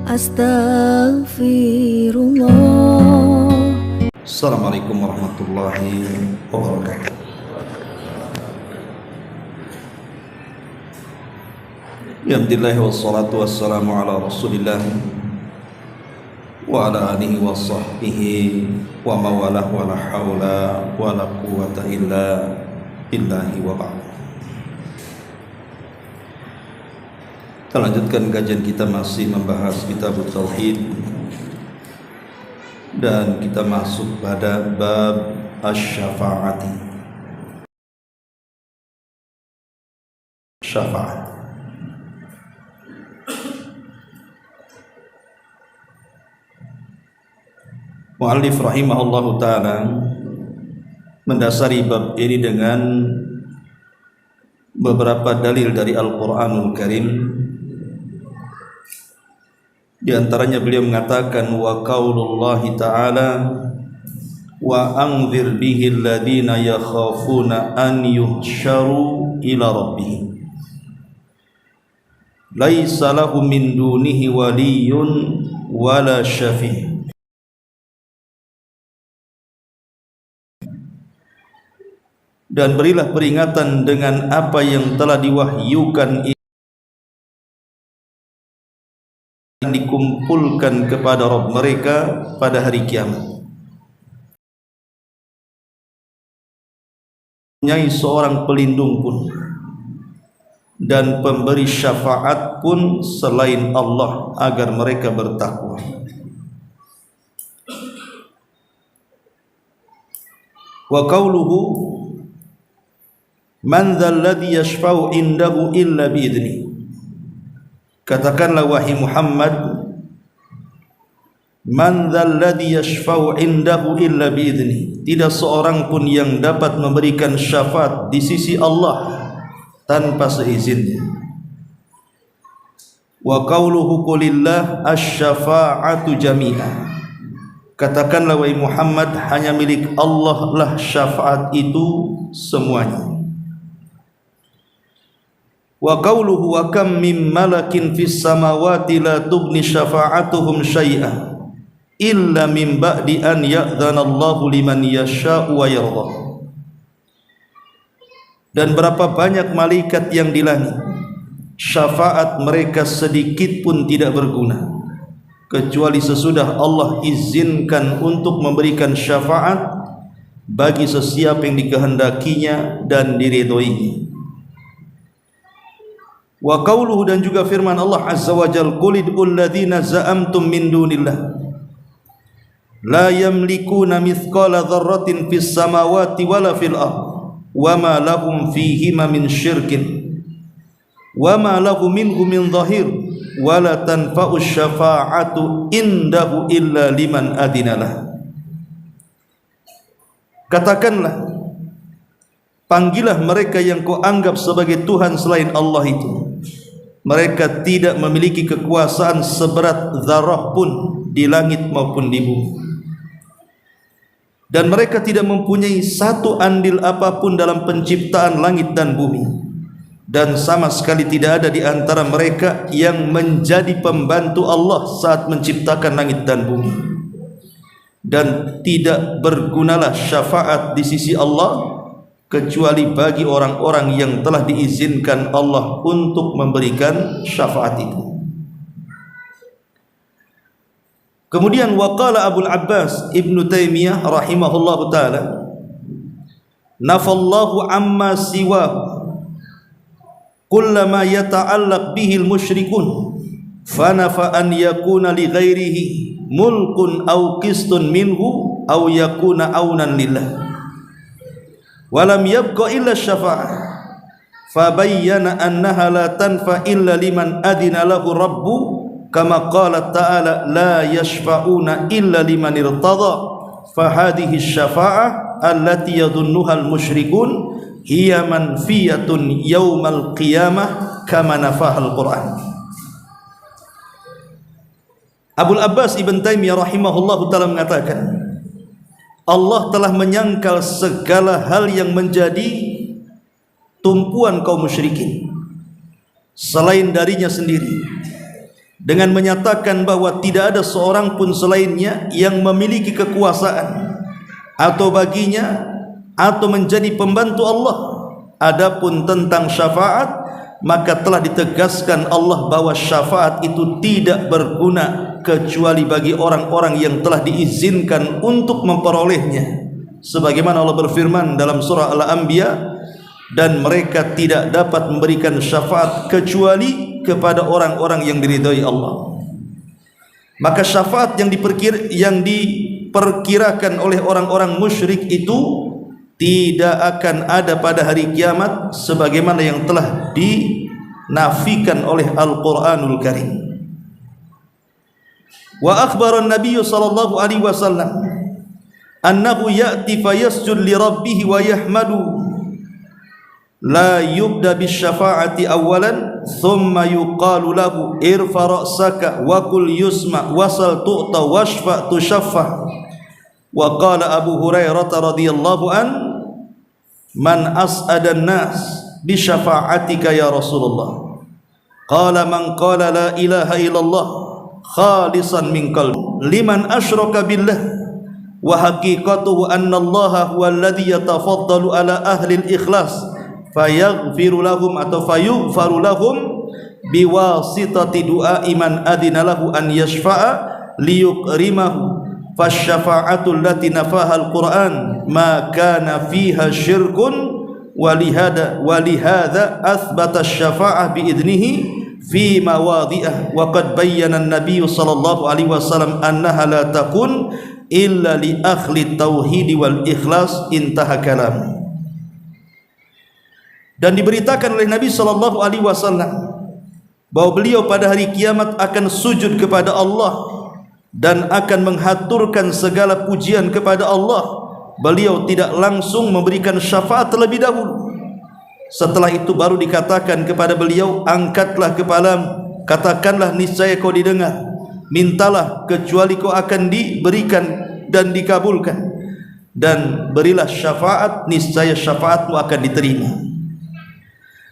Astaghfirullah. Assalamualaikum warahmatullahi wabarakatuh. Alhamdulillah wassalatu wassalamu ala Rasulillah wa ala alihi wa sahbihi wa mawalah wa la hawla wa la quwwata illa billahi wa ba'd. Kita lanjutkan kajian kita, masih membahas kitab Tauhid, dan kita masuk pada bab asy-syafa'ati. Syafaat. Mu'allif rahimahullahu ta'ala mendasari bab ini dengan beberapa dalil dari Al-Quranul Karim. Di antaranya beliau mengatakan, wa qaulullahi ta'ala wa anzir bihi alladhina yakhafuna an yuhsyaru ila rabbihim laisa lahum min dunihi waliyyun wala syafi'. Dan berilah peringatan dengan apa yang telah diwahyukan yang dikumpulkan kepada Rabb mereka pada hari kiamat. Nyai seorang pelindung pun dan pemberi syafaat pun selain Allah agar mereka bertakwa. Wa qauluhu man dzal ladzi yashfa'u indahu illa bi'idzni. Katakanlah wahai Muhammad, man dzal ladzi yashfa'u indahu illa bi'idzni. Tidak seorang pun yang dapat memberikan syafaat di sisi Allah tanpa seizinnya. Wa qauluhu qulillah asy-syafa'atu jami'an. Katakanlah wahai Muhammad, hanya milik Allah lah syafaat itu semuanya. Wa qawluhu wa kam min malakin fis samawati la tughni syafa'atuhum syai'an illa min ba'di an ya'dzana Allahu liman yasha'u wa yarda. Dan berapa banyak malaikat yang di langit, syafaat mereka sedikit pun tidak berguna kecuali sesudah Allah izinkan untuk memberikan syafaat bagi sesiapa yang dikehendakinya dan diridhoinya. Wa qauluhu, dan juga firman Allah azza wa jalla, qul id'ul ladzina za'amtum min dunillah la yamlikuna mithqala dzarratin fis samawati wala fil ardh wama lahum fihima min syirkin wama lahu minhu min dhahir wala tanfa'u syafa'atu indahu illa liman adinalah. Katakanlah, panggillah mereka yang kau anggap sebagai Tuhan selain Allah itu. Mereka tidak memiliki kekuasaan seberat zarah pun di langit maupun di bumi. Dan mereka tidak mempunyai satu andil apapun dalam penciptaan langit dan bumi. Dan sama sekali tidak ada di antara mereka yang menjadi pembantu Allah saat menciptakan langit dan bumi. Dan tidak bergunalah syafaat di sisi Allah kecuali bagi orang-orang yang telah diizinkan Allah untuk memberikan syafaat itu. Kemudian waqala Abul Abbas Ibnu Taimiyah rahimahullahu taala, nafallahu amma siwa kullama yata'allaq bihi al-musyrikun fanafa an yakuna li ghairihi mulkun aw qistun minhu aw yakuna aunan lillah walam yabqa illa syafa'ah fabayyana annaha la tanfa illa liman adina lahu rabbu kama qala ta'ala la yashfa'una illa liman irtada fahadhihi syafa'ah allati yadhunnuha al-musyrikun hiya manfiyatun yaumal qiyamah kama nafahal Qur'an. Abul Abbas Ibn Taimiyah rahimahullahu ta'ala mengatakan, Allah telah menyangkal segala hal yang menjadi tumpuan kaum musyrikin selain darinya sendiri, dengan menyatakan bahwa tidak ada seorang pun selainnya yang memiliki kekuasaan atau baginya atau menjadi pembantu Allah. Adapun tentang syafaat, maka telah ditegaskan Allah bahwa syafaat itu tidak berguna kecuali bagi orang-orang yang telah diizinkan untuk memperolehnya, sebagaimana Allah berfirman dalam surah Al-Anbiya, dan mereka tidak dapat memberikan syafaat kecuali kepada orang-orang yang diridhai Allah. Maka syafaat yang diperkirakan oleh orang-orang musyrik itu tidak akan ada pada hari kiamat, sebagaimana yang telah dinafikan oleh Al-Quranul Karim. Wa akhbara an-nabiy sallallahu alaihi wasallam annahu ya'ti fayasjud li rabbih wa yahmadu la yubda bisyafa'ati awalan thumma yuqalu lahu irfa ra'saka wa kul yusma wasal tu'ta washfa tushaffa. Wa qala Abu Hurairah radhiyallahu an man as'adan nas bi syafa'atika ya Rasulullah. Qala man qala la ilaha illallah khalisan min qalbi liman asyraka billah wa haqiqatuhu anna Allah huwa alladhi yatafaddalu ala ahli al-ikhlas fayaghfiru lahum atau fayughfaru lahum biwasitati du'a iman adina lahu an yashfa'a liyukrimahu. Fasyafa'atul lati nafaha al-Qur'an ma kana fiha syirkun walihada athbata syafa'ah biidnihi fi mawadhi'ah wa qad bayyana an-nabiy sallallahu alaihi wasallam annaha la takun illa li ahli tauhid wal ikhlas, intaha kalam. Dan diberitakan oleh Nabi sallallahu alaihi wasallam bahwa beliau pada hari kiamat akan sujud kepada Allah dan akan menghaturkan segala pujian kepada Allah. Beliau tidak langsung memberikan syafaat terlebih dahulu. Setelah itu baru dikatakan kepada beliau, angkatlah kepalamu, katakanlah niscaya kau didengar, mintalah kecuali kau akan diberikan dan dikabulkan, dan berilah syafaat, niscaya syafaatmu akan diterima.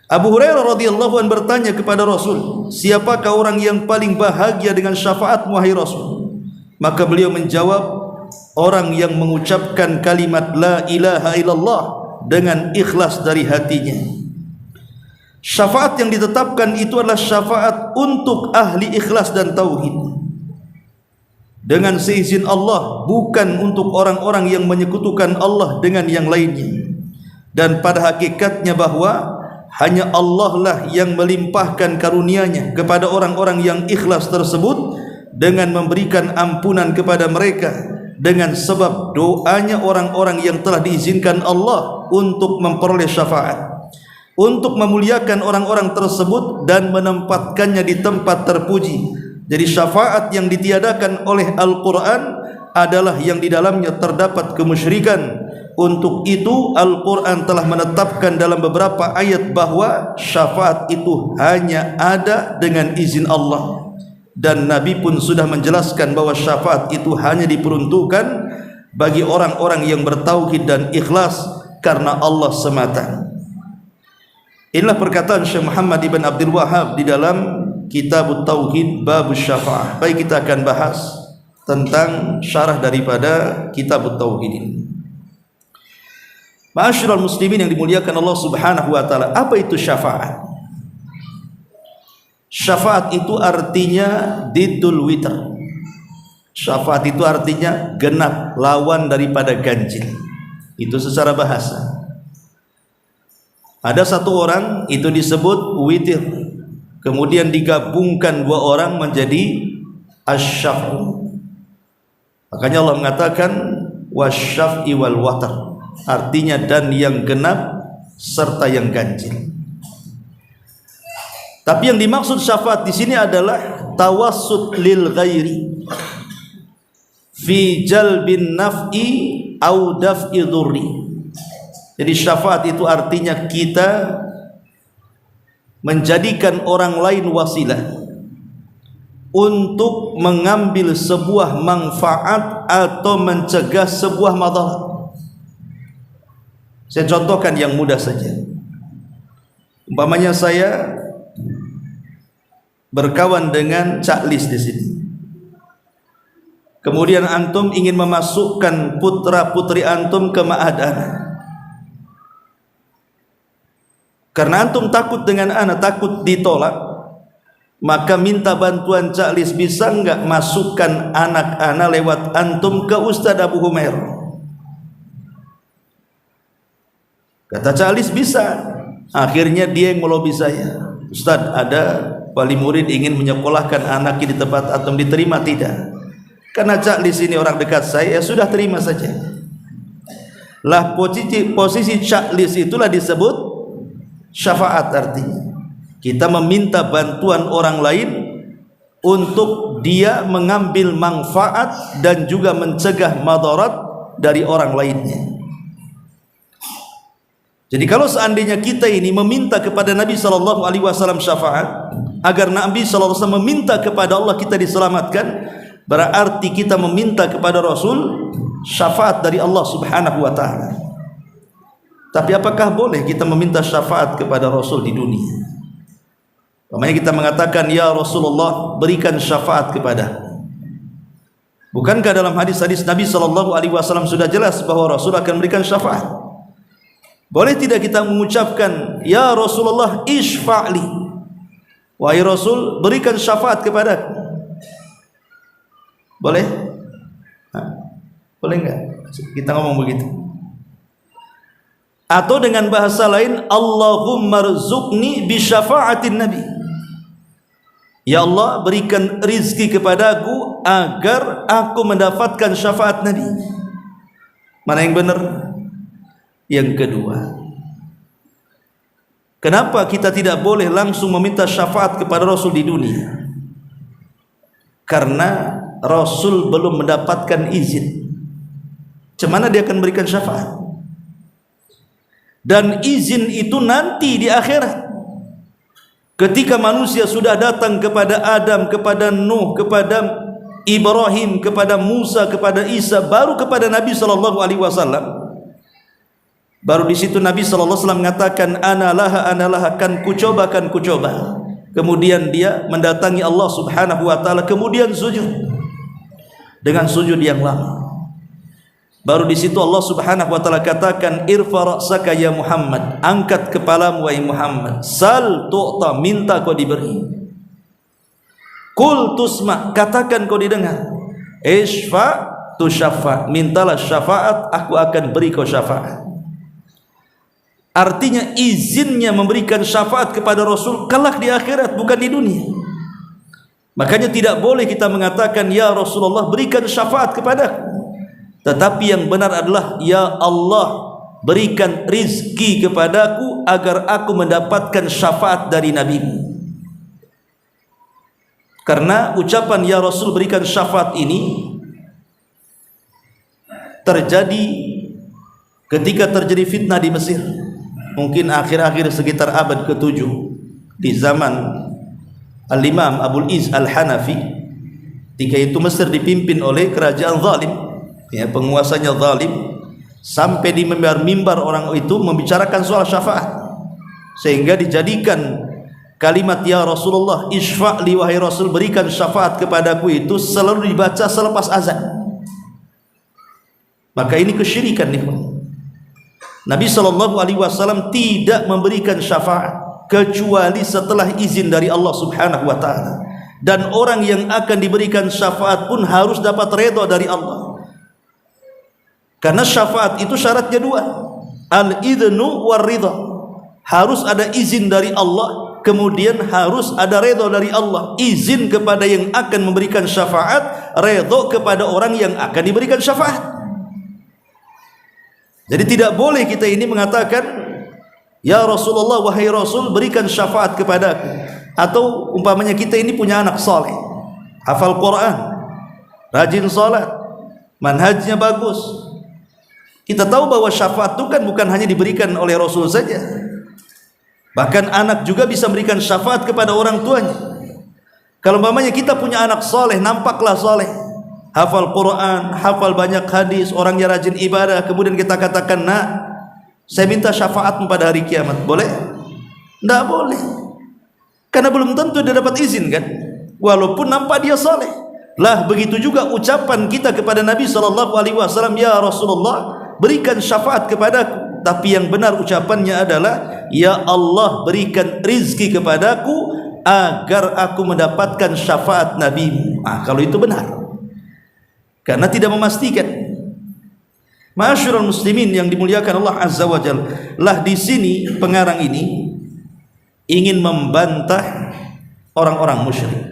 Abu Hurairah radhiyallahu anhu bertanya kepada Rasul, siapakah orang yang paling bahagia dengan syafaatmu wahai Rasul? Maka beliau menjawab, orang yang mengucapkan kalimat la ilaha illallah dengan ikhlas dari hatinya. Syafaat yang ditetapkan itu adalah syafaat untuk ahli ikhlas dan tauhid dengan seizin Allah, bukan untuk orang-orang yang menyekutukan Allah dengan yang lainnya. Dan pada hakikatnya bahwa hanya Allah lah yang melimpahkan karunia-Nya kepada orang-orang yang ikhlas tersebut dengan memberikan ampunan kepada mereka dengan sebab doanya orang-orang yang telah diizinkan Allah untuk memperoleh syafaat, untuk memuliakan orang-orang tersebut dan menempatkannya di tempat terpuji. Jadi syafaat yang ditiadakan oleh Al-Quran adalah yang di dalamnya terdapat kemusyrikan. Untuk itu Al-Quran telah menetapkan dalam beberapa ayat bahwa syafaat itu hanya ada dengan izin Allah. Dan Nabi pun sudah menjelaskan bahwa syafaat itu hanya diperuntukkan bagi orang-orang yang bertauhid dan ikhlas karena Allah semata. Inilah perkataan Syekh Muhammad ibn Abdul Wahhab di dalam Kitab Tauhid Bab Syafa'ah. Baik, kita akan bahas tentang syarah daripada Kitab Tauhid ini. Ma'asyiral muslimin yang dimuliakan Allah Subhanahu wa taala, apa itu syafaat? Syafaat itu artinya didul witr. Syafaat itu artinya genap, lawan daripada ganjil. Itu secara bahasa. Ada satu orang itu disebut witir, kemudian digabungkan dua orang menjadi asy-syaf'u. Makanya Allah mengatakan wasyaf'i wal watr, artinya dan yang genap serta yang ganjil. Tapi yang dimaksud syafaat di sini adalah tawassut lil ghairi fi jalbin naf'i au daf'i dhurri. Jadi syafaat itu artinya kita menjadikan orang lain wasilah untuk mengambil sebuah manfaat atau mencegah sebuah madarat. Saya contohkan yang mudah saja. Umpamanya saya berkawan dengan caklis di sini. Kemudian antum ingin memasukkan putra putri antum ke ma'had ana. Karena antum takut dengan ana, takut ditolak, maka minta bantuan caklis, bisa enggak masukkan anak ana lewat antum ke Ustaz Abu Humair? Kata caklis bisa. Akhirnya dia yang melobi saya, Ustaz, ada wali murid ingin menyekolahkan anaknya di tempat antum, diterima tidak? Karena caklis ini orang dekat saya, ya sudah terima saja. Lah posisi caklis itulah disebut syafaat. Artinya kita meminta bantuan orang lain untuk dia mengambil manfaat dan juga mencegah madarat dari orang lainnya. Jadi kalau seandainya kita ini meminta kepada Nabi SAW syafaat, agar Nabi SAW meminta kepada Allah kita diselamatkan, berarti kita meminta kepada Rasul syafaat dari Allah Subhanahu wa ta'ala. Tapi apakah boleh kita meminta syafaat kepada Rasul di dunia? Makanya kita mengatakan, ya Rasulullah, berikan syafaat kepada. Bukankah dalam hadis-hadis Nabi SAW sudah jelas bahwa Rasul akan berikan syafaat? Boleh tidak kita mengucapkan, ya Rasulullah isfa'li, wahai Rasul, berikan syafaat kepadaku? Boleh? Boleh enggak kita ngomong begitu? Atau dengan bahasa lain, Allahumma rzuqni bi syafa'atin Nabi, ya Allah, berikan rizki kepadaku agar aku mendapatkan syafaat Nabi. Mana yang benar? Yang kedua, kenapa kita tidak boleh langsung meminta syafaat kepada Rasul di dunia? Karena Rasul belum mendapatkan izin. Cemana dia akan berikan syafaat? Dan izin itu nanti di akhirat, ketika manusia sudah datang kepada Adam, kepada Nuh, kepada Ibrahim, kepada Musa, kepada Isa, baru kepada Nabi SAW. Baru di situ Nabi SAW mengatakan, ana laha, kan kucoba. Kemudian dia mendatangi Allah Subhanahu wa ta'ala, kemudian sujud dengan sujud yang lama. Baru di situ Allah Subhanahu wa ta'ala katakan, irfa ra'saka ya Muhammad, angkat kepalamu wahai Muhammad, sal tu'ta, minta kau diberi, kul tusma, katakan kau didengar, isfa tu syafa', mintalah syafaat, aku akan beri kau syafaat. Artinya izinnya memberikan syafaat kepada Rasul kelak di akhirat, bukan di dunia. Makanya tidak boleh kita mengatakan, ya Rasulullah, berikan syafaat kepadaku. Tetapi yang benar adalah, ya Allah, berikan rizki kepadaku agar aku mendapatkan syafaat dari Nabi-Mu. Karena ucapan ya Rasul berikan syafaat ini terjadi ketika terjadi fitnah di Mesir. Mungkin akhir-akhir sekitar abad ke-7 di zaman Al-Imam Abul Iz Al-Hanafi. Ketika itu Mesir dipimpin oleh kerajaan zalim, ya, penguasanya zalim, sampai di mimbar-mimbar orang itu membicarakan soal syafaat, sehingga dijadikan kalimat ya Rasulullah isfa'li, wahai Rasul, berikan syafaat kepadaku, itu selalu dibaca selepas azan. Maka ini kesyirikan nih. Nabi SAW tidak memberikan syafaat kecuali setelah izin dari Allah Subhanahu wa ta'ala. Dan orang yang akan diberikan syafaat pun harus dapat redha dari Allah. Karena syafaat itu syaratnya dua, al-idhnu war-ridha. Harus ada izin dari Allah, kemudian harus ada redha dari Allah. Izin kepada yang akan memberikan syafaat, redha kepada orang yang akan diberikan syafaat. Jadi tidak boleh kita ini mengatakan, ya Rasulullah, wahai Rasul, berikan syafaat kepadaku. Atau umpamanya kita ini punya anak saleh, hafal Quran, rajin salat, manhajnya bagus. Kita tahu bahwa syafaat itu kan bukan hanya diberikan oleh Rasul saja, bahkan anak juga bisa memberikan syafaat kepada orang tuanya. Kalau umpamanya kita punya anak saleh, nampaklah saleh, hafal Quran, hafal banyak hadis, orangnya rajin ibadah, kemudian kita katakan, nah, saya minta syafaatmu pada hari kiamat, boleh? Tidak boleh. Karena belum tentu dia dapat izin kan, walaupun nampak dia saleh. Lah begitu juga ucapan kita kepada Nabi SAW, ya Rasulullah, berikan syafaat kepadaku. Tapi yang benar ucapannya adalah, ya Allah, berikan rizki kepadaku agar aku mendapatkan syafaat Nabi-Mu. Kalau itu benar, karena tidak memastikan. Ma'asyiral muslimin yang dimuliakan Allah Azza wa Jalla, lah di sini pengarang ini ingin membantah orang-orang musyrik.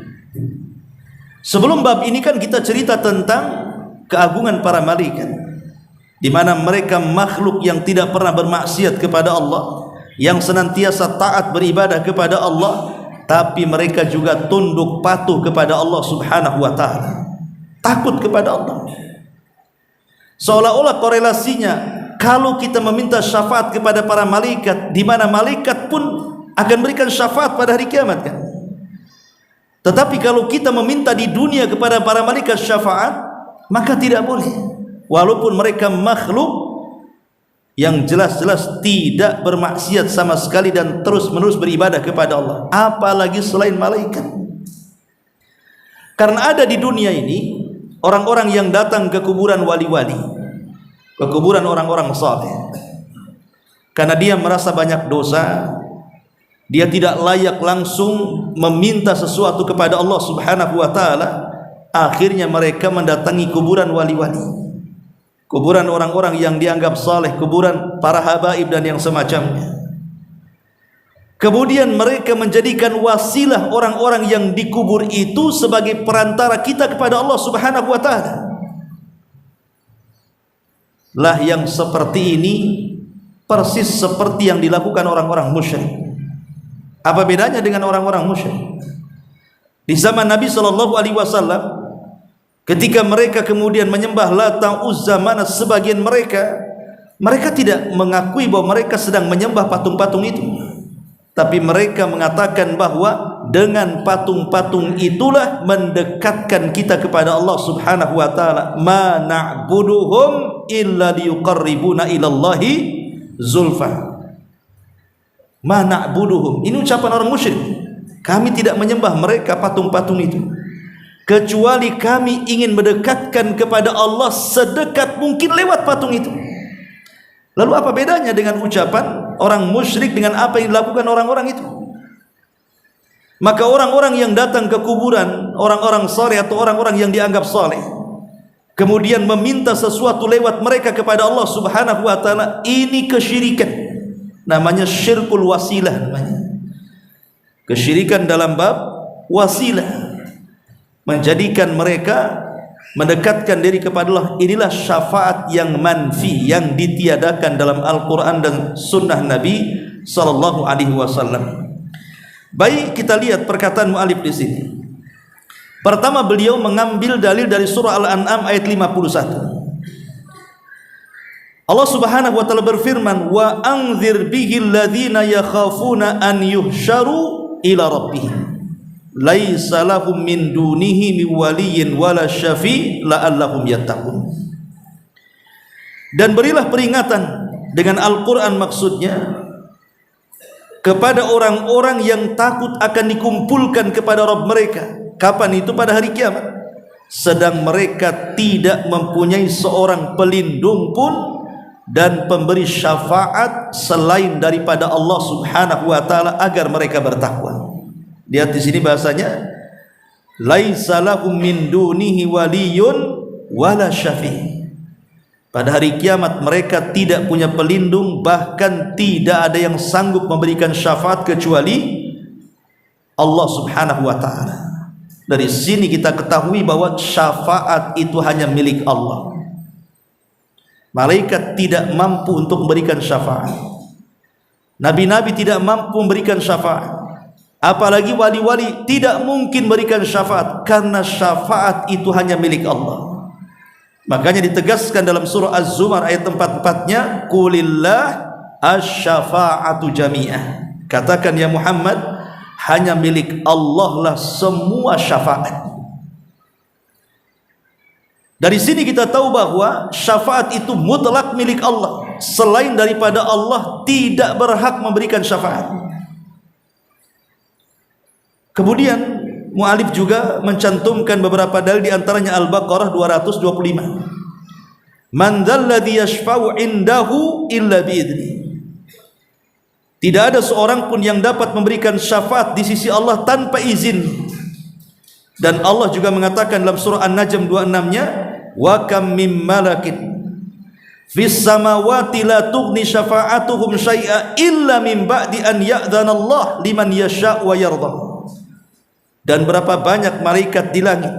Sebelum bab ini kan kita cerita tentang keagungan para malaikat, di mana mereka makhluk yang tidak pernah bermaksiat kepada Allah, yang senantiasa taat beribadah kepada Allah, tapi mereka juga tunduk patuh kepada Allah Subhanahu wa taala, takut kepada Allah. Seolah-olah korelasinya, kalau kita meminta syafaat kepada para malaikat, di mana malaikat pun akan berikan syafaat pada hari kiamat kan. Tetapi kalau kita meminta di dunia kepada para malaikat syafaat, maka tidak boleh, walaupun mereka makhluk yang jelas-jelas tidak bermaksiat sama sekali dan terus-menerus beribadah kepada Allah, apalagi selain malaikat. Karena ada di dunia ini orang-orang yang datang ke kuburan wali-wali, ke kuburan orang-orang saleh, karena dia merasa banyak dosa, dia tidak layak langsung meminta sesuatu kepada Allah Subhanahu wa taala. Akhirnya mereka mendatangi kuburan wali-wali, kuburan orang-orang yang dianggap saleh, kuburan para habaib dan yang semacamnya. Kemudian mereka menjadikan wasilah orang-orang yang dikubur itu sebagai perantara kita kepada Allah Subhanahu wa taala. Lah yang seperti ini persis seperti yang dilakukan orang-orang musyrik. Apa bedanya dengan orang-orang musyrik? Di zaman Nabi SAW, ketika mereka kemudian menyembah Lata, Uzza, Manat, sebagian mereka tidak mengakui bahwa mereka sedang menyembah patung-patung itu, tapi mereka mengatakan bahwa dengan patung-patung itulah mendekatkan kita kepada Allah Subhanahu wa taala. Ma na'buduhum illa liyuqarribuna ilallahi zulfa. Ma na'buduhum, ini ucapan orang musyrik. Kami tidak menyembah mereka patung-patung itu, kecuali kami ingin mendekatkan kepada Allah sedekat mungkin lewat patung itu. Lalu apa bedanya dengan ucapan orang musyrik dengan apa yang dilakukan orang-orang itu? Maka orang-orang yang datang ke kuburan orang-orang saleh atau orang-orang yang dianggap saleh, kemudian meminta sesuatu lewat mereka kepada Allah Subhanahu wa taala, ini kesyirikan. Namanya syirkul wasilah, namanya kesyirikan dalam bab wasilah, menjadikan mereka mendekatkan diri kepada Allah. Inilah syafaat yang manfi, yang ditiadakan dalam Al-Quran dan Sunnah Nabi Sallallahu Alaihi Wasallam. Baik, kita lihat perkataan mu'alif di sini. Pertama, beliau mengambil dalil dari surah Al-An'am ayat 51. Allah Subhanahu wa taala berfirman, wa anzir bihil ladzina yakhafuna an yuhsyaru ila rabbihim laisa lahum min dunihi min waliyyin wala syafi' la'allahum yattaqun. Dan berilah peringatan dengan Al-Qur'an, maksudnya kepada orang-orang yang takut akan dikumpulkan kepada Rabb mereka. Kapan itu? Pada hari kiamat. Sedang mereka tidak mempunyai seorang pelindung pun dan pemberi syafaat selain daripada Allah Subhanahu wa taala agar mereka bertakwa. Lihat di sini bahasanya, laisa lahum min dunihi waliyyun wala syafi'. Pada hari kiamat mereka tidak punya pelindung, bahkan tidak ada yang sanggup memberikan syafaat kecuali Allah Subhanahu wa taala. Dari sini kita ketahui bahwa syafaat itu hanya milik Allah. Malaikat tidak mampu untuk memberikan syafaat. Nabi-nabi tidak mampu memberikan syafaat. Apalagi wali-wali tidak mungkin memberikan syafaat, karena syafaat itu hanya milik Allah. Makanya ditegaskan dalam surah Az-Zumar ayat 44-nya, qulillah asy-syafa'atu jami'ah. Katakan ya Muhammad, hanya milik Allah lah semua syafaat. Dari sini kita tahu bahwa syafaat itu mutlak milik Allah. Selain daripada Allah tidak berhak memberikan syafaat. Kemudian mu'alif juga mencantumkan beberapa dalil, di antaranya Al-Baqarah 225. Man dzalladzi yashfa'u indahu illa bi'idzni. Tidak ada seorang pun yang dapat memberikan syafaat di sisi Allah tanpa izin. Dan Allah juga mengatakan dalam surah An-Najm 26-nya, wa kam mim malakin fis samawati la tughni syafa'atuhum syai'a illa min ba'di an ya'dzana Allah liman yasha' wa yarda. Dan berapa banyak malaikat di langit,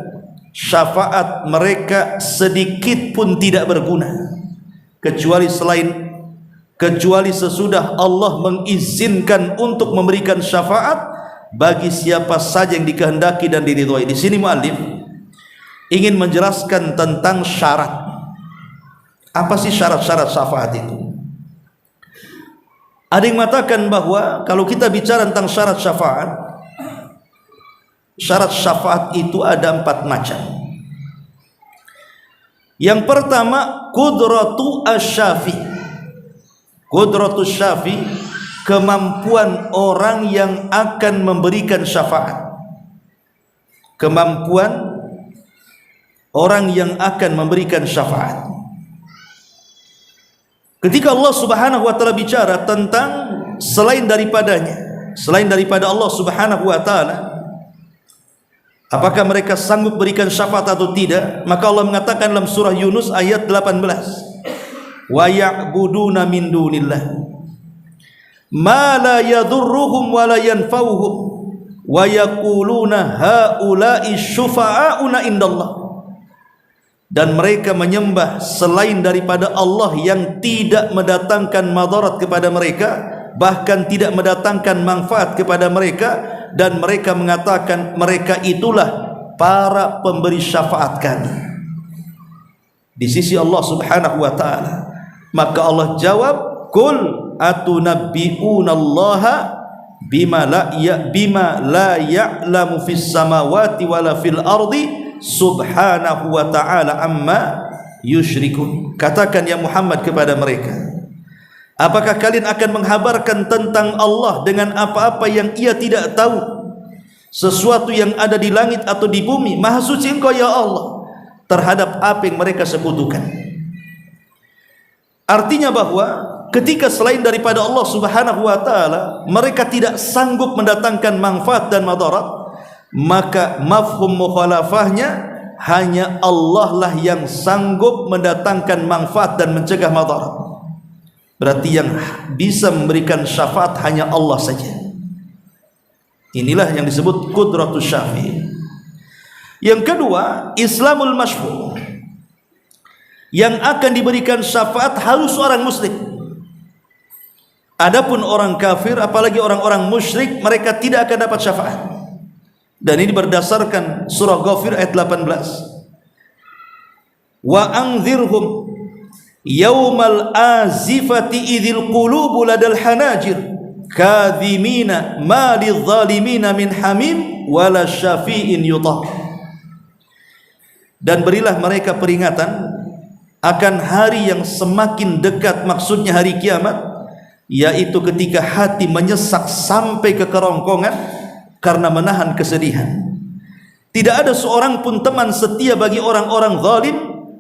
syafaat mereka sedikit pun tidak berguna kecuali sesudah Allah mengizinkan untuk memberikan syafaat bagi siapa saja yang dikehendaki dan diridhoi. Di sini muallif ingin menjelaskan tentang syarat. Apa sih syarat-syarat syafaat itu? Ada yang mengatakan bahwa kalau kita bicara tentang syarat syafaat itu ada 4 macam. Yang pertama, qudratu asy-syafi. Qudratu syafi, kemampuan orang yang akan memberikan syafaat. Kemampuan orang yang akan memberikan syafaat. Ketika Allah Subhanahu wa taala bicara tentang selain daripada Allah Subhanahu wa taala, apakah mereka sanggup berikan syafaat atau tidak, maka Allah mengatakan dalam surah Yunus ayat 18, wa ya'buduna min dunillah ma la yadurruhum wa la yanfa'uhum wa yaquluna haula'i syufa'auna indallah. Dan mereka menyembah selain daripada Allah yang tidak mendatangkan madarat kepada mereka, bahkan tidak mendatangkan manfaat kepada mereka, dan mereka mengatakan mereka itulah para pemberi syafaat kami di sisi Allah Subhanahu wa taala. Maka Allah jawab, qul atunabbi'unallaha bima la ya'lamu fis samawati wala fil ardi subhanahu wa ta'ala amma yusyrikun. Katakan ya Muhammad kepada mereka, apakah kalian akan menghabarkan tentang Allah dengan apa-apa yang ia tidak tahu? Sesuatu yang ada di langit atau di bumi, maha suci engkau ya Allah terhadap apa yang mereka sekutukan. Artinya bahwa ketika selain daripada Allah Subhanahu wa taala mereka tidak sanggup mendatangkan manfaat dan madarat, maka mafhum mukhalafahnya hanya Allah lah yang sanggup mendatangkan manfaat dan mencegah madarat. Berarti yang bisa memberikan syafaat hanya Allah saja. Inilah yang disebut qudratus syafi. Yang kedua, Islamul masyfu'. Yang akan diberikan syafaat harus orang muslim. Adapun orang kafir, apalagi orang-orang musyrik, mereka tidak akan dapat syafaat. Dan ini berdasarkan surah Ghafir ayat 18. Wa anzirhum yaumal azifati idzil qulubu ladal hanajir kadhimina ma lidzalimina min hamim wala syafi'in yutah. Dan berilah mereka peringatan akan hari yang semakin dekat, maksudnya hari kiamat, yaitu ketika hati menyesak sampai ke kerongkongan karena menahan kesedihan. Tidak ada seorang pun teman setia bagi orang-orang zalim,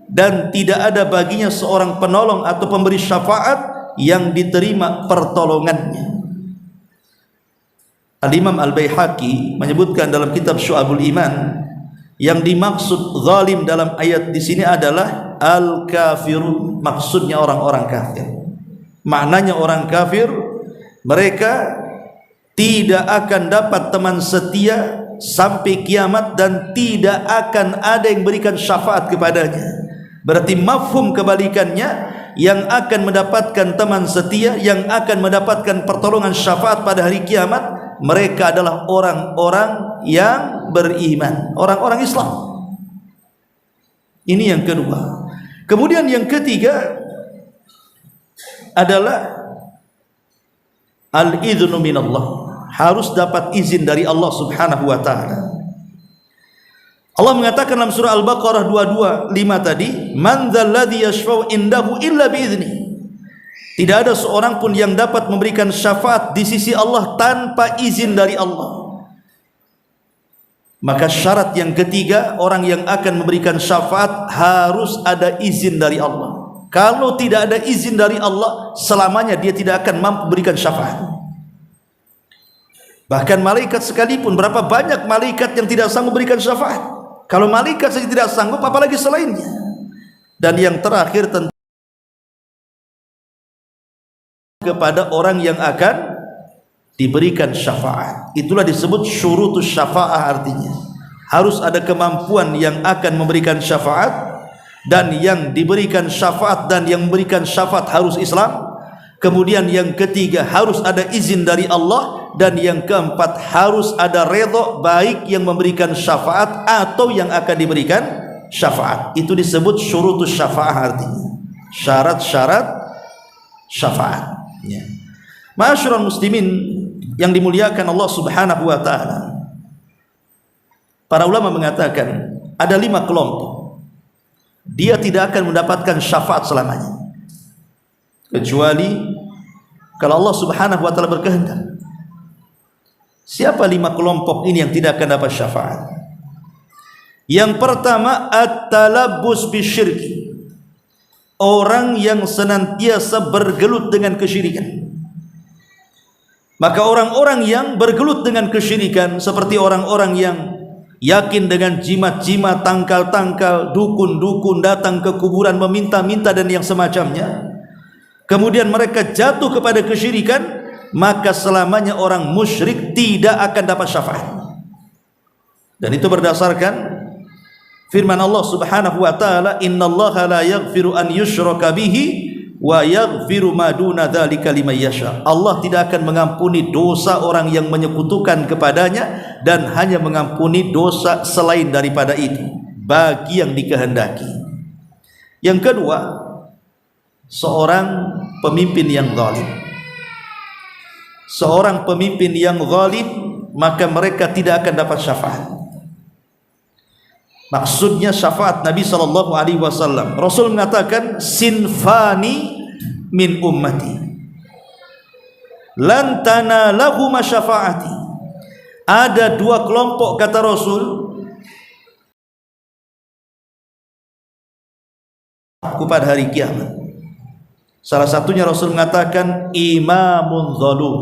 dan tidak ada baginya seorang penolong atau pemberi syafaat yang diterima pertolongannya. Al-Imam Al-Baihaqi menyebutkan dalam kitab Syu'abul Iman, yang dimaksud zalim dalam ayat di sini adalah al-kafirun, maksudnya orang-orang kafir. Maknanya orang kafir, mereka tidak akan dapat teman setia sampai kiamat dan tidak akan ada yang berikan syafaat kepadanya. Berarti mafhum kebalikannya, yang akan mendapatkan teman setia, yang akan mendapatkan pertolongan syafaat pada hari kiamat, mereka adalah orang-orang yang beriman, orang-orang Islam. Ini yang kedua. Kemudian yang ketiga adalah al-idhnu minallah. Harus dapat izin dari Allah Subhanahu wa taala. Allah mengatakan dalam surah Al-Baqarah 225 tadi, man dzalladzi yashfa'u indahu illa bi'idznih. Tidak ada seorang pun yang dapat memberikan syafaat di sisi Allah tanpa izin dari Allah. Maka syarat yang ketiga, orang yang akan memberikan syafaat harus ada izin dari Allah. Kalau tidak ada izin dari Allah, selamanya dia tidak akan mampu memberikan syafaat. Bahkan malaikat sekalipun, berapa banyak malaikat yang tidak sanggup memberikan syafaat. Kalau malaikat saja tidak sanggup, apalagi selainnya. Dan yang terakhir tentu kepada orang yang akan diberikan syafaat. Itulah disebut syurutus syafa'ah, artinya harus ada kemampuan yang akan memberikan syafaat, dan yang diberikan syafaat dan yang memberikan syafaat harus Islam. Kemudian yang ketiga, harus ada izin dari Allah, dan yang keempat, harus ada redha baik yang memberikan syafaat atau yang akan diberikan syafaat. Itu disebut syurutus syafa'ah, artinya syarat-syarat syafaat. Ma'asyiral muslimin yang dimuliakan Allah Subhanahu wa taala, para ulama mengatakan ada 5 kelompok. Dia tidak akan mendapatkan syafaat selamanya, kecuali kalau Allah Subhanahu wa taala berkehendak. Siapa 5 kelompok ini yang tidak akan dapat syafaat? Yang pertama, at-talabbus bisyirki. Orang yang senantiasa bergelut dengan kesyirikan. Maka orang-orang yang bergelut dengan kesyirikan, seperti orang-orang yang yakin dengan jimat-jimat, tangkal-tangkal, dukun-dukun, datang ke kuburan meminta-minta dan yang semacamnya, kemudian mereka jatuh kepada kesyirikan, maka selamanya orang musyrik tidak akan dapat syafaat. Dan itu berdasarkan firman Allah Subhanahu wa taala, innallaha la yaghfiru an yushraka bihi wa yaghfiru ma duna dzalika liman yasha. Allah tidak akan mengampuni dosa orang yang menyekutukan kepadanya, dan hanya mengampuni dosa selain daripada itu bagi yang dikehendaki. Yang kedua, seorang pemimpin yang zalim. Seorang pemimpin yang zalim, maka mereka tidak akan dapat syafaat. Maksudnya syafaat Nabi SAW, Rasul mengatakan sinfani min ummati lan tanalahuma syafaati. Ada 2 kelompok, kata Rasul, pada hari kiamat. Salah satunya Rasul mengatakan imamun zalum,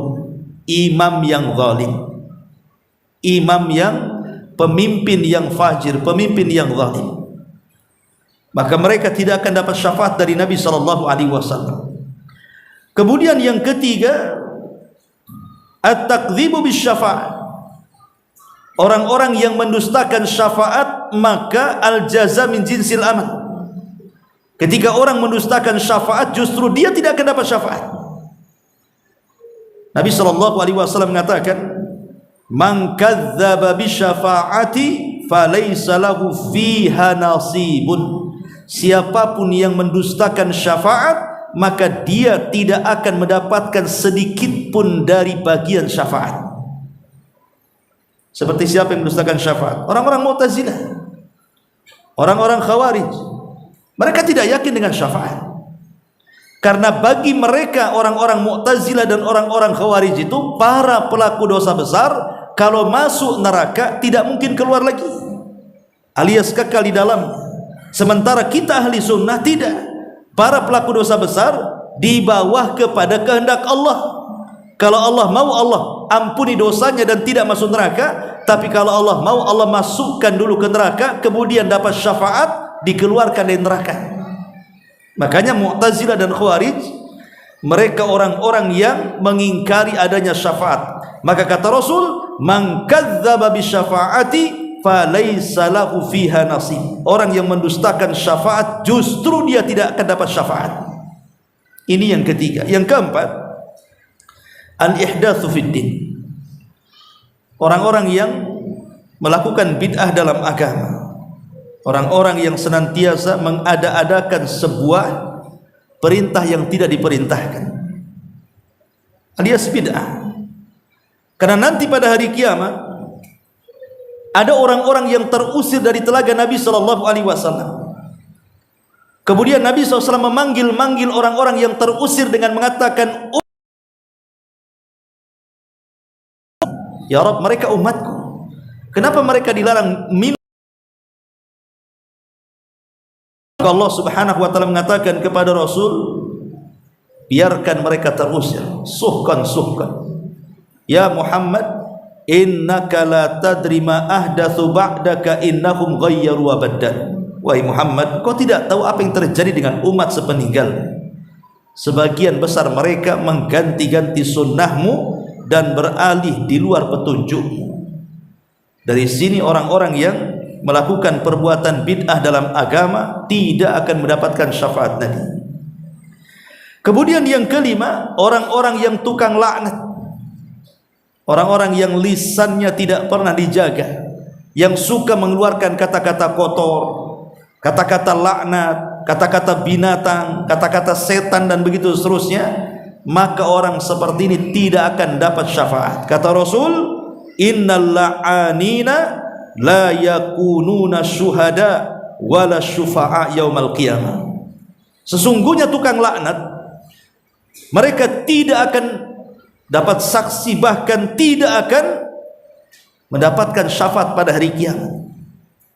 imam yang zalim, imam yang pemimpin yang fajir, pemimpin yang zalim. Maka mereka tidak akan dapat syafaat dari Nabi SAW. Kemudian yang ketiga, at-takdzibu bisyafa'at. Orang-orang yang mendustakan syafaat, maka al-jaza min jinsil amal. Ketika orang mendustakan syafaat, justru dia tidak akan dapat syafaat. Nabi SAW mengatakan, man kadzdzaba bisyafa'ati falaysa lahu fiha nasibun. Siapapun yang mendustakan syafaat, maka dia tidak akan mendapatkan sedikit pun dari bagian syafaat. Seperti siapa yang mendustakan syafaat? Orang-orang Mu'tazilah, orang-orang Khawarij. Mereka tidak yakin dengan syafaat, karena bagi mereka orang-orang Mu'tazilah dan orang-orang Khawarij itu para pelaku dosa besar. Kalau masuk neraka tidak mungkin keluar lagi, alias kekal di dalamnya. Sementara kita ahli sunnah tidak. Para pelaku dosa besar di bawah kepada kehendak Allah. Kalau Allah mau, Allah ampuni dosanya dan tidak masuk neraka. Tapi kalau Allah mau, Allah masukkan dulu ke neraka, kemudian dapat syafaat, dikeluarkan dari neraka. Makanya Mu'tazilah dan Khawarij, mereka orang-orang yang mengingkari adanya syafaat. Maka kata Rasul, man kadzdzaba bisyafa'ati falaysa lahu fiha nasib. Orang yang mendustakan syafaat, justru dia tidak akan dapat syafaat. Ini yang ketiga. Yang keempat, al-ihdatsu fid din. Orang-orang yang melakukan bid'ah dalam agama. Orang-orang yang senantiasa mengada-adakan sebuah perintah yang tidak diperintahkan, alias bid'ah. Karena nanti pada hari kiamat ada orang-orang yang terusir dari telaga Nabi SAW. Kemudian Nabi SAW memanggil orang-orang yang terusir dengan mengatakan, ya Rabb, mereka umatku. Kenapa mereka dilarang minum? Allah Subhanahu wa taala mengatakan kepada Rasul, biarkan mereka terusir, suhkan. Ya Muhammad, innaka la tadri ma ahdatsu ba'daka innahum ghayyaru wa badal. Wahai Muhammad, kau tidak tahu apa yang terjadi dengan umat sepeninggal. Sebagian besar mereka mengganti-ganti sunnahmu dan beralih di luar petunjukmu. Dari sini orang-orang yang melakukan perbuatan bid'ah dalam agama tidak akan mendapatkan syafaat Nabi. Kemudian yang kelima, orang-orang yang tukang laknat, orang-orang yang lisannya tidak pernah dijaga, yang suka mengeluarkan kata-kata kotor, kata-kata laknat, kata-kata binatang, kata-kata setan dan begitu seterusnya, maka orang seperti ini tidak akan dapat syafaat. Kata Rasul, innal la'anina la yakununa syuhada wala syufa'a yaumal qiyamah. Sesungguhnya tukang laknat, mereka tidak akan dapat saksi, bahkan tidak akan mendapatkan syafaat pada hari kiamat.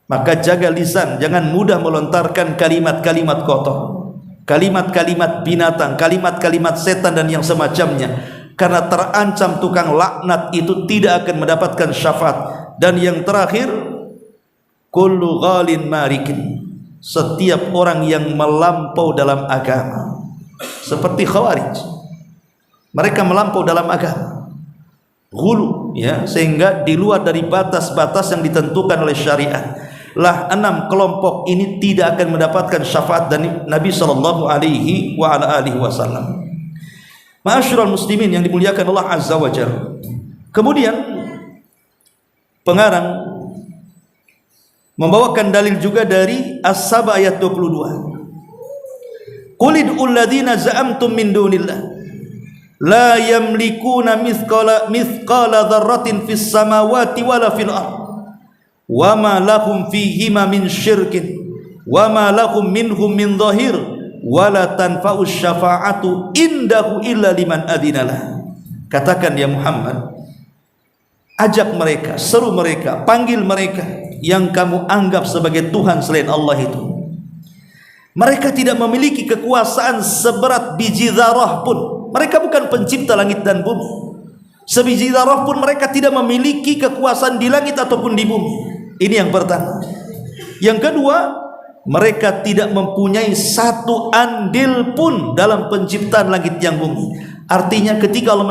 Maka jaga lisan, jangan mudah melontarkan kalimat-kalimat kotor, kalimat-kalimat binatang, kalimat-kalimat setan dan yang semacamnya, karena terancam tukang laknat itu tidak akan mendapatkan syafaat. Dan yang terakhir, kullu ghalin marikin, setiap orang yang melampau dalam agama, seperti Khawarij, mereka melampau dalam agama, ghulu, ya, sehingga di luar dari batas-batas yang ditentukan oleh syariat. Lah 6 kelompok ini tidak akan mendapatkan syafaat dari Nabi sallallahu alaihi wasallam. Ma'asyiral muslimin yang dimuliakan Allah Azza wa Jalla. Kemudian pengarang membawakan dalil juga dari As-Saba ayat 22. Qul id'ul ladzina za'amtum min dunillah la yamlikuna mithqala dzarratin fis samawati wala fil ardh wa ma lahum fihima min syirkin wa ma lahum minhum min dhahir wa la tanfa'us syafa'atu indahu illa liman adinalah. Katakan ya Muhammad, ajak mereka, seru mereka, panggil mereka yang kamu anggap sebagai Tuhan selain Allah itu. Mereka tidak memiliki kekuasaan seberat biji zarah pun. Mereka bukan pencipta langit dan bumi. Sebiji zarah pun mereka tidak memiliki kekuasaan di langit ataupun di bumi. Ini yang pertama. Yang kedua, mereka tidak mempunyai satu andil pun dalam penciptaan langit yang bumi. Artinya ketika Allah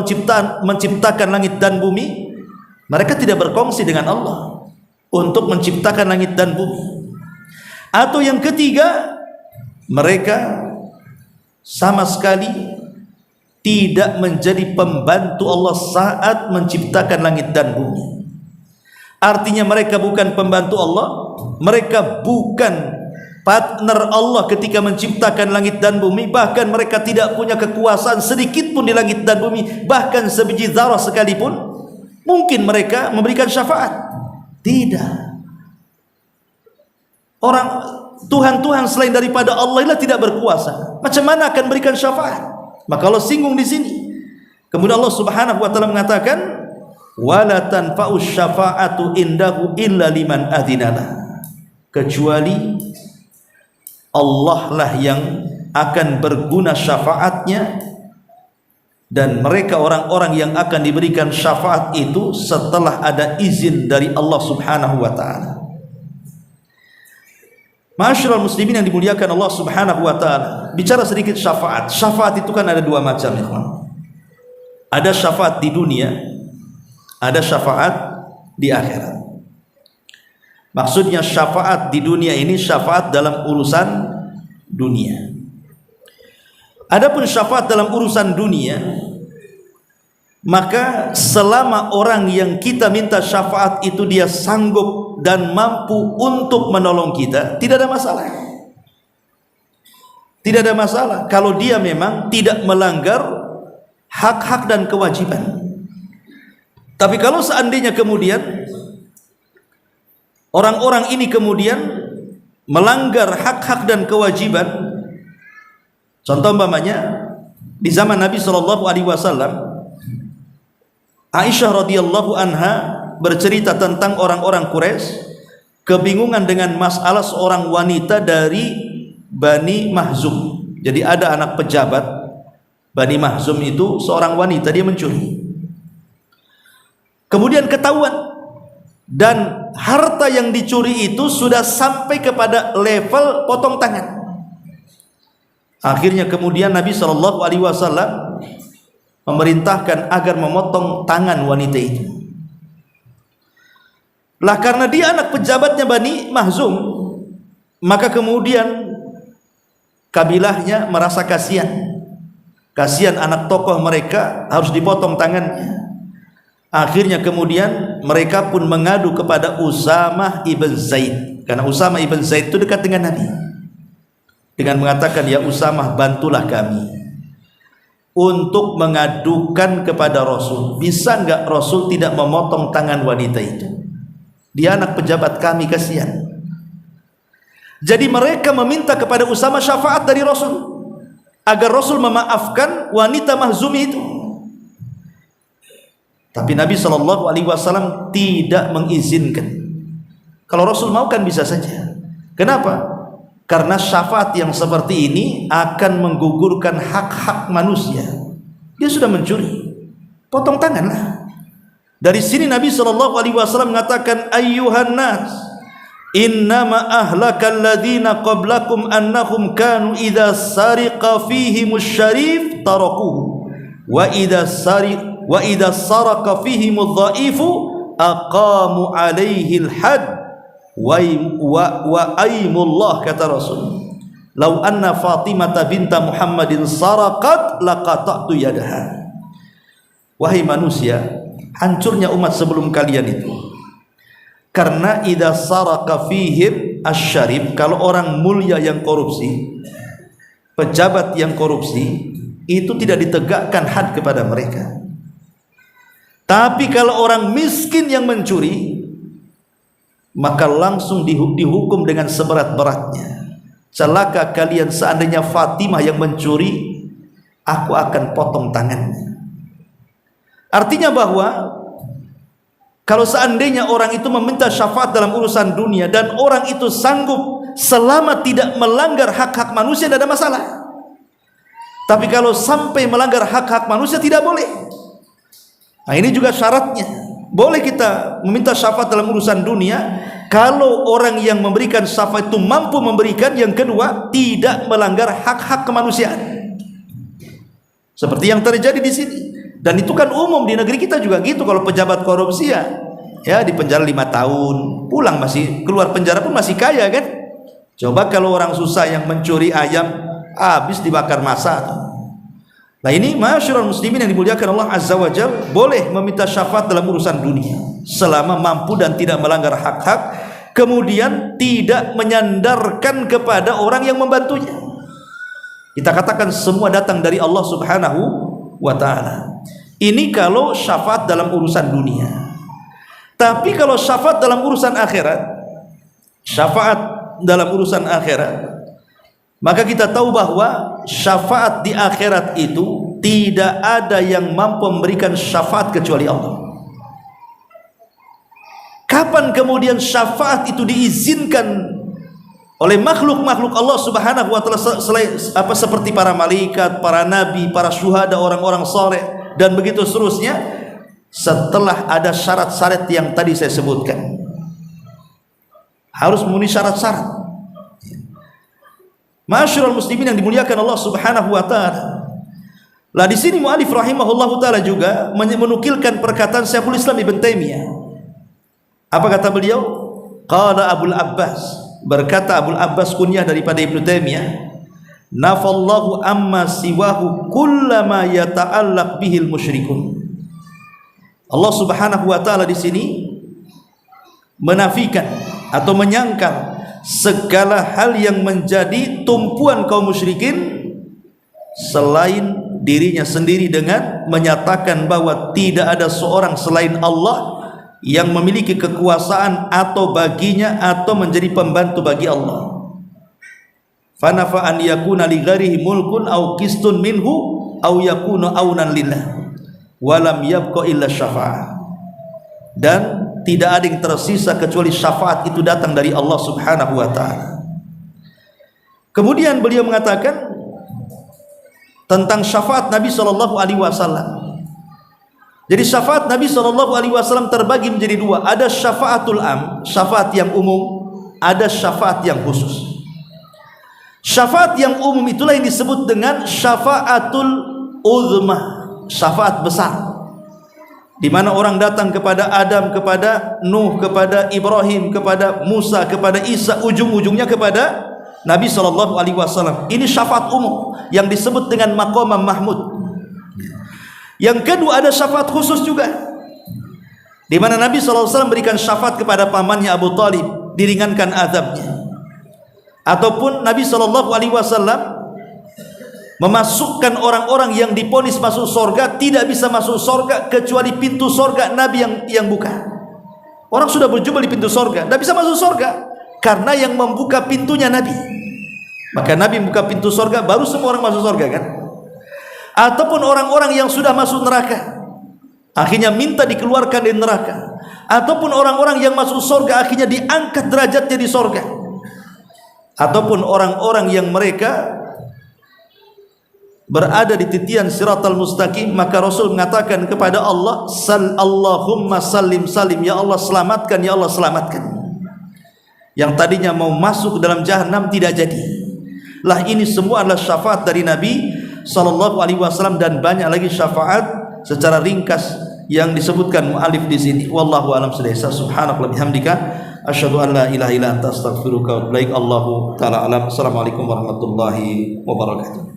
menciptakan langit dan bumi, mereka tidak berkongsi dengan Allah untuk menciptakan langit dan bumi. Atau yang ketiga, mereka sama sekali tidak menjadi pembantu Allah saat menciptakan langit dan bumi. Artinya mereka bukan pembantu Allah, mereka bukan partner Allah ketika menciptakan langit dan bumi. Bahkan mereka tidak punya kekuasaan sedikit pun di langit dan bumi, bahkan sebiji zarah sekalipun. Mungkin mereka memberikan syafaat? Tidak. Orang Tuhan-Tuhan selain daripada Allah itulah tidak berkuasa. Macam mana akan berikan syafaat? Maka Allah singgung di sini. Kemudian Allah Subhanahu wa taala mengatakan, "Wala tanfa'us syafa'atu indahu illa liman adzinalah." Kecuali Allah lah yang akan berguna syafaatnya, dan mereka orang-orang yang akan diberikan syafaat itu setelah ada izin dari Allah Subhanahu wa taala. Ma'asyiral muslimin yang dimuliakan Allah Subhanahu wa taala, bicara sedikit syafaat. Syafaat itu kan ada dua macam, ya. Ada syafaat di dunia, ada syafaat di akhirat. Maksudnya syafaat di dunia ini syafaat dalam urusan dunia. Adapun syafaat dalam urusan dunia, maka selama orang yang kita minta syafaat itu dia sanggup dan mampu untuk menolong kita, tidak ada masalah. Tidak ada masalah kalau dia memang tidak melanggar hak-hak dan kewajiban. Tapi kalau seandainya kemudian orang-orang ini kemudian melanggar hak-hak dan kewajiban, contoh umpamanya di zaman Nabi SAW, Aisyah radhiyallahu anha bercerita tentang orang-orang Quraisy kebingungan dengan masalah seorang wanita dari Bani Mahzum. Jadi ada anak pejabat Bani Mahzum itu seorang wanita, dia mencuri. Kemudian ketahuan, dan harta yang dicuri itu sudah sampai kepada level potong tangan. Akhirnya kemudian Nabi SAW memerintahkan agar memotong tangan wanita itu. Lah karena dia anak pejabatnya Bani Mahzum, maka kemudian kabilahnya merasa kasihan anak tokoh mereka harus dipotong tangannya. Akhirnya kemudian mereka pun mengadu kepada Usamah ibn Zaid, karena Usamah ibn Zaid itu dekat dengan Nabi, dengan mengatakan, ya Usamah, bantulah kami untuk mengadukan kepada Rasul, bisa enggak Rasul tidak memotong tangan wanita itu, dia anak pejabat kami, kasihan. Jadi mereka meminta kepada Usamah syafaat dari Rasul agar Rasul memaafkan wanita Mahzumi itu. Tapi Nabi SAW tidak mengizinkan. Kalau Rasul mau kan bisa saja. Kenapa? Karena syafaat yang seperti ini akan menggugurkan hak-hak manusia. Dia sudah mencuri, potong tanganlah. Dari sini Nabi SAW mengatakan, ayyuhan nas, innama ahlakal ladzina qablakum annahum kanu idza sariqa fihimus syarif tarakuhu wa idza saraka fihimudh dhaifu aqamu alaihi al-had wa aimullah, kata Rasul, lau anna Fatimah binta Muhammadin saraqat laqata'tu yadaha. Wahai manusia, hancurnya umat sebelum kalian itu karena idza saraka fihim asy-syarif, kalau orang mulia yang korupsi, pejabat yang korupsi, itu tidak ditegakkan had kepada mereka. Tapi kalau orang miskin yang mencuri, maka langsung dihukum dengan seberat-beratnya. Celaka kalian seandainya Fatimah yang mencuri, aku akan potong tangannya. Artinya bahwa kalau seandainya orang itu meminta syafaat dalam urusan dunia dan orang itu sanggup selama tidak melanggar hak-hak manusia, tidak ada masalah. Tapi kalau sampai melanggar hak-hak manusia, tidak boleh. Nah, ini juga syaratnya. Boleh kita meminta syafaat dalam urusan dunia kalau orang yang memberikan syafaat itu mampu memberikan. Yang kedua, tidak melanggar hak-hak kemanusiaan, seperti yang terjadi di sini. Dan itu kan umum di negeri kita juga gitu. Kalau pejabat korupsi ya di penjara 5 tahun, pulang masih, keluar penjara pun masih kaya kan. Coba kalau orang susah yang mencuri ayam, habis dibakar massa. Nah ini masyarul muslimin yang dimuliakan Allah Azza wa Jalla, boleh meminta syafaat dalam urusan dunia selama mampu dan tidak melanggar hak-hak, kemudian tidak menyandarkan kepada orang yang membantunya. Kita katakan semua datang dari Allah Subhanahu wa ta'ala. Ini kalau syafaat dalam urusan dunia. Tapi kalau syafaat dalam urusan akhirat, maka kita tahu bahwa syafaat di akhirat itu tidak ada yang mampu memberikan syafaat kecuali Allah. Kapan kemudian syafaat itu diizinkan oleh makhluk-makhluk Allah Subhanahu wa ta'ala, seperti para malaikat, para nabi, para syuhada, orang-orang saleh, dan begitu seterusnya, setelah ada syarat-syarat yang tadi saya sebutkan. Harus memenuhi syarat-syarat. Masyarul muslimin yang dimuliakan Allah Subhanahu wa ta'ala. Lah di sini mu'alif rahimahullahu ta'ala juga menukilkan perkataan Syekhul Islam Ibn Taimiyah. Apa kata beliau? Qala Abul Abbas, berkata Abul Abbas kunyah daripada Ibn Taimiyah, nafallahu amma siwahu kullama yata'allaq bihil musyrikun. Allah Subhanahu wa ta'ala di sini menafikan atau menyangkal segala hal yang menjadi tumpuan kaum musyrikin selain dirinya sendiri, dengan menyatakan bahwa tidak ada seorang selain Allah yang memiliki kekuasaan atau baginya atau menjadi pembantu bagi Allah. Fanafa an yakuna li ghairihi mulkun aw qistun minhu aw yakuna aunan lillah walam yabqa illa syafa'ah. Dan tidak ada yang tersisa kecuali syafaat itu datang dari Allah Subhanahu wa taala. Kemudian beliau mengatakan tentang syafaat Nabi sallallahu alaihi wasallam. Jadi syafaat Nabi sallallahu alaihi wasallam terbagi menjadi dua. Ada syafaatul am, syafaat yang umum, ada syafaat yang khusus. Syafaat yang umum itulah yang disebut dengan syafaatul uzma, syafaat besar, di mana orang datang kepada Adam, kepada Nuh, kepada Ibrahim, kepada Musa, kepada Isa, ujung-ujungnya kepada Nabi sallallahu alaihi wasallam. Ini syafaat umum yang disebut dengan maqam mahmud. Yang kedua ada syafaat khusus juga, di mana Nabi sallallahu alaihi wasallam berikan syafaat kepada pamannya Abu Talib, diringankan azabnya. Ataupun Nabi sallallahu alaihi wasallam memasukkan orang-orang yang diponis masuk surga, tidak bisa masuk surga kecuali pintu surga Nabi yang buka. Orang sudah berjumpa di pintu surga, tidak bisa masuk surga karena yang membuka pintunya Nabi. Maka Nabi membuka pintu surga, baru semua orang masuk surga kan. Ataupun orang-orang yang sudah masuk neraka, akhirnya minta dikeluarkan dari neraka. Ataupun orang-orang yang masuk surga akhirnya diangkat derajatnya di surga. Ataupun orang-orang yang mereka berada di titian siratal mustaqim, maka Rasul mengatakan kepada Allah, Allahumma sallim salim, ya Allah selamatkan, ya Allah selamatkan. Yang tadinya mau masuk ke dalam jahanam tidak jadi. Lah ini semua adalah syafaat dari Nabi sallallahu alaihi wasallam, dan banyak lagi syafaat secara ringkas yang disebutkan mu'alif di sini. Wallahu a'lam bishawab. Subhanallah bihamdika asyhadu an la ilaha illa anta astaghfiruka wa atubu ilaik. Allahu taala alam. Assalamualaikum warahmatullahi wabarakatuh.